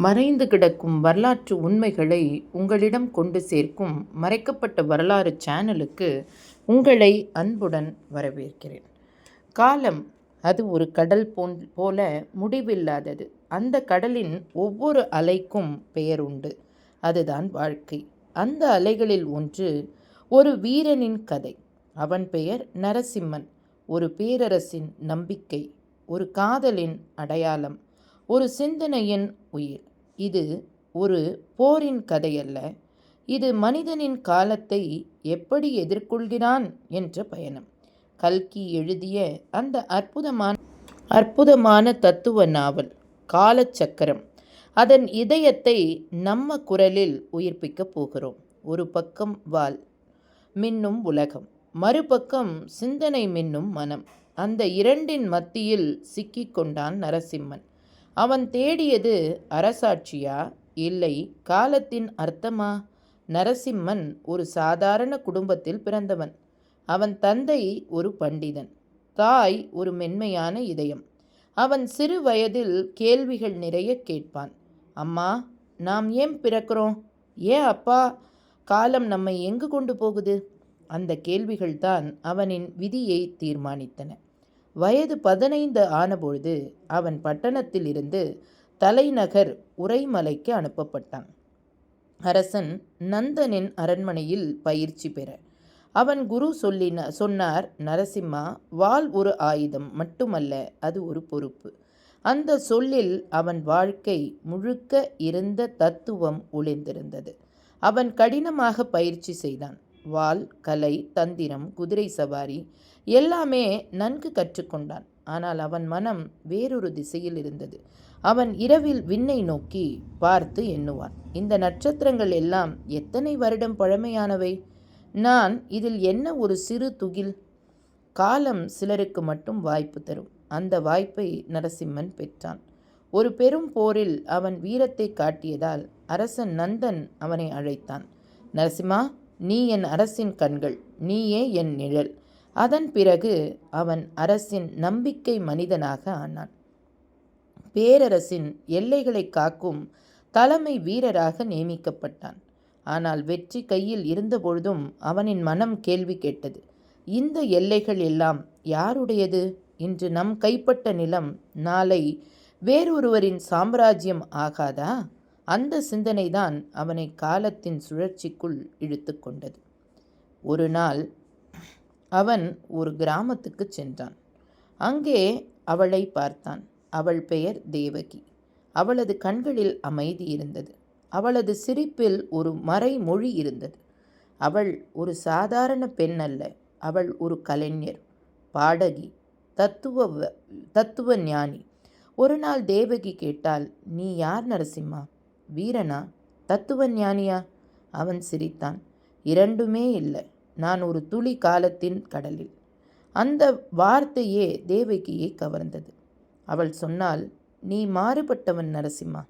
மறைந்து கிடக்கும் வரலாற்று உண்மைகளை உங்களிடம் கொண்டு சேர்க்கும் மறைக்கப்பட்ட வரலாறு சேனலுக்கு உங்களை அன்புடன் வரவேற்கிறேன். காலம் அது ஒரு கடல் போல முடிவில்லாதது. அந்த கடலின் ஒவ்வொரு அலைக்கும் பெயர் உண்டு. அதுதான் வாழ்க்கை. அந்த அலைகளில் ஒன்று ஒரு வீரனின் கதை. அவன் பெயர் நரசிம்மன். ஒரு பேரரசின் நம்பிக்கை, ஒரு காதலின் அடையாளம், ஒரு சிந்தனையின் உயிர். இது ஒரு போரின் கதையல்ல, இது மனிதனின் காலத்தை எப்படி எதிர்கொள்கிறான் என்ற பயணம். கல்கி எழுதிய அந்த அற்புதமான தத்துவ நாவல் காலச்சக்கரம். அதன் இதயத்தை நம்ம குரலில் உயிர்ப்பிக்கப் போகிறோம். ஒரு பக்கம் வாள் மின்னும் உலகம், மறுபக்கம் சிந்தனை மின்னும் மனம். அந்த இரண்டின் மத்தியில் சிக்கிக் கொண்டான் நரசிம்மன். அவன் தேடியது அரசாட்சியா, இல்லை காலத்தின் அர்த்தமா? நரசிம்மன் ஒரு சாதாரண குடும்பத்தில் பிறந்தவன். அவன் தந்தை ஒரு பண்டிதன், தாய் ஒரு மென்மையான இதயம். அவன் சிறு வயதில் கேள்விகள் நிறைய கேட்பான். அம்மா, நாம் ஏன் பிறக்கிறோம்? ஏன் அப்பா, காலம் நம்மை எங்கு கொண்டு போகுது? அந்த கேள்விகள்தான் அவனின் விதியை தீர்மானித்தன. வயது 15 ஆனபொழுது அவன் பட்டணத்தில் இருந்து தலைநகர் உறைமலைக்கு அனுப்பப்பட்டான். அரசன் நந்தனின் அரண்மனையில் பயிற்சி பெற. அவன் குரு சொன்னார், நரசிம்மா, வாள் ஒரு ஆயுதம் மட்டுமல்ல, அது ஒரு பொறுப்பு. அந்த சொல்லில் அவன் வாழ்க்கை முழுக்க இருந்த தத்துவம் ஒளிந்திருந்தது. அவன் கடினமாக பயிற்சி செய்தான். வாள், கலை, தந்திரம், குதிரை சவாரி எல்லாமே நன்கு கற்றுக்கொண்டான். ஆனால் அவன் மனம் வேறொரு திசையில் இருந்தது. அவன் இரவில் விண்ணை நோக்கி பார்த்து எண்ணுவான். இந்த நட்சத்திரங்கள் எல்லாம் எத்தனை வருடம் பழமையானவை? நான் இதில் என்ன ஒரு சிறு துகில்? காலம் சிலருக்கு மட்டும் வாய்ப்பு தரும். அந்த வாய்ப்பை நரசிம்மன் பெற்றான். ஒரு பெரும் போரில் அவன் வீரத்தை காட்டியதால் அரசன் நந்தன் அவனை அழைத்தான். நரசிம்மா, நீ என் அரசின் கண்கள், நீயே என் நிழல். அதன் பிறகு அவன் அரசின் நம்பிக்கை மனிதனாக ஆனான். பேரரசின் எல்லைகளை காக்கும் தலைமை வீரராக நியமிக்கப்பட்டான். ஆனால் வெற்றி கையில் இருந்தபொழுதும் அவனின் மனம் கேள்வி கேட்டது. இந்த எல்லைகள் எல்லாம் யாருடையது? இன்று நம் கைப்பட்ட நிலம் நாளை வேறொருவரின் சாம்ராஜ்யம் ஆகாதா? அந்த சிந்தனைதான் அவனை காலத்தின் சுழற்சிக்குள் இழுத்து கொண்டது. ஒரு நாள் அவன் ஒரு கிராமத்துக்கு சென்றான். அங்கே அவளை பார்த்தான். அவள் பெயர் தேவகி. அவளது கண்களில் அமைதி இருந்தது. அவளது சிரிப்பில் ஒரு மறைமொழி இருந்தது. அவள் ஒரு சாதாரண பெண் அல்ல. அவள் ஒரு கலைஞர், பாடகி, தத்துவ ஞானி. ஒரு நாள் தேவகி கேட்டாள், நீ யார் நரசிம்மா? வீரனா, தத்துவ ஞானியா? அவன் சிரித்தான். இரண்டுமே இல்லை. நான் ஒரு துளி காலத்தின் கடலில். அந்த வார்த்தையே தேவகியை கவர்ந்தது. அவள் சொன்னாள், நீ மாறுபட்டவன் நரசிம்மா.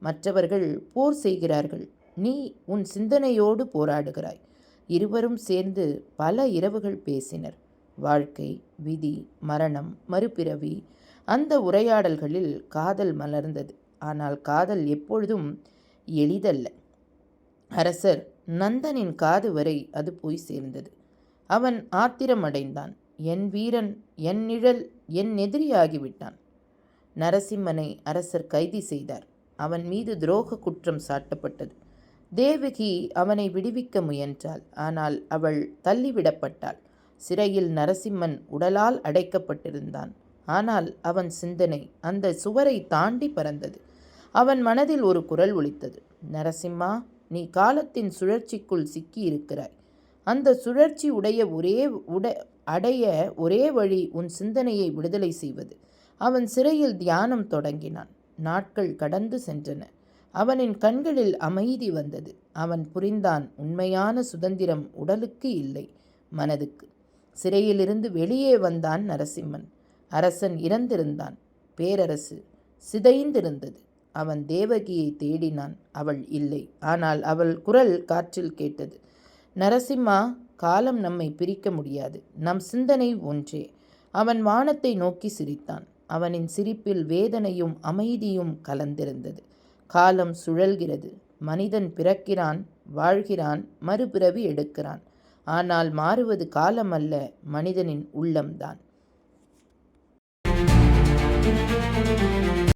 மற்றவர்கள் போர் செய்கிறார்கள், நீ உன் சிந்தனையோடு போராடுகிறாய். இருவரும் சேர்ந்து பல இரவுகள் பேசினர். வாழ்க்கை, விதி, மரணம், மறுபிறவி. அந்த உரையாடல்களில் காதல் மலர்ந்தது. ஆனால் காதல் எப்பொழுதும் எளிதல்ல. அரசர் நந்தனின் காது வரை அது போய் சேர்ந்தது. அவன் ஆத்திரமடைந்தான். என் வீரன், என் நிழல், என் எதிரியாகிவிட்டான். நரசிம்மனை அரசர் கைது செய்தார். அவன் மீது துரோக குற்றம் சாட்டப்பட்டது. தேவகி அவனை விடுவிக்க முயன்றாள். ஆனால் அவள் தள்ளிவிடப்பட்டாள். சிறையில் நரசிம்மன் உடலால் அடைக்கப்பட்டிருந்தான். ஆனால் அவன் சிந்தனை அந்த சுவரை தாண்டி பறந்தது. அவன் மனதில் ஒரு குரல் ஒலித்தது, நரசிம்மா, நீ காலத்தின் சுழற்சிக்குள் சிக்கி இருக்கிறாய். அந்த சுழற்சி அடைய ஒரே வழி உன் சிந்தனையை விடுதலை செய்வது. அவன் சிறையில் தியானம் தொடங்கினான். நாட்கள் கடந்து சென்றன. அவனின் கண்களில் அமைதி வந்தது. அவன் புரிந்தான், உண்மையான சுதந்திரம் உடலுக்கு இல்லை, மனதுக்கு. சிறையிலிருந்து வெளியே வந்தான் நரசிம்மன். அரசன் இறந்திருந்தான். பேரரசு சிதைந்திருந்தது. அவன் தேவகியை தேடினான். அவள் இல்லை. ஆனால் அவள் குரல் காற்றில் கேட்டது, நரசிம்மா, காலம் நம்மை பிரிக்க முடியாது. நம் சிந்தனை ஒன்றே. அவன் வானத்தை நோக்கி சிரித்தான். அவனின் சிரிப்பில் வேதனையும் அமைதியும் கலந்திருந்தது. காலம் சுழல்கிறது. மனிதன் பிறக்கிறான், வாழ்கிறான், மறுபிறவி எடுக்கிறான். ஆனால் மாறுவது காலம் அல்ல, மனிதனின் உள்ளம்தான்.